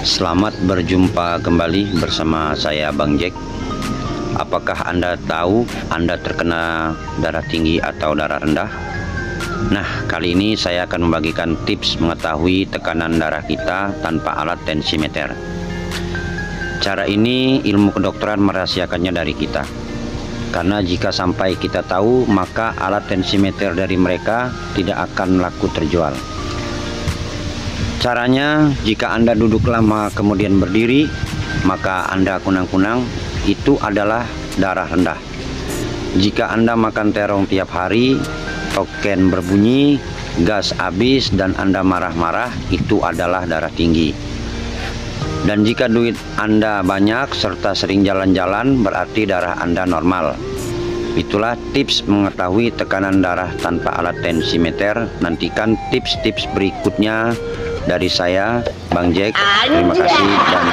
Selamat berjumpa kembali bersama saya Bang Jack. Apakah Anda tahu Anda terkena darah tinggi atau darah rendah? Nah, kali ini saya akan membagikan tips mengetahui tekanan darah kita tanpa alat tensimeter. Cara ini ilmu kedokteran merahasiakannya dari kita. Karena jika sampai kita tahu, maka alat tensimeter dari mereka tidak akan laku terjual. Caranya, jika Anda duduk lama kemudian berdiri, maka Anda kunang-kunang, itu adalah darah rendah. Jika Anda makan terong tiap hari, token berbunyi, gas habis, dan Anda marah-marah, itu adalah darah tinggi. Dan jika duit Anda banyak serta sering jalan-jalan, berarti darah Anda normal. Itulah tips mengetahui tekanan darah tanpa alat tensimeter. Nantikan tips-tips berikutnya dari saya, Bang Jack. Terima kasih dan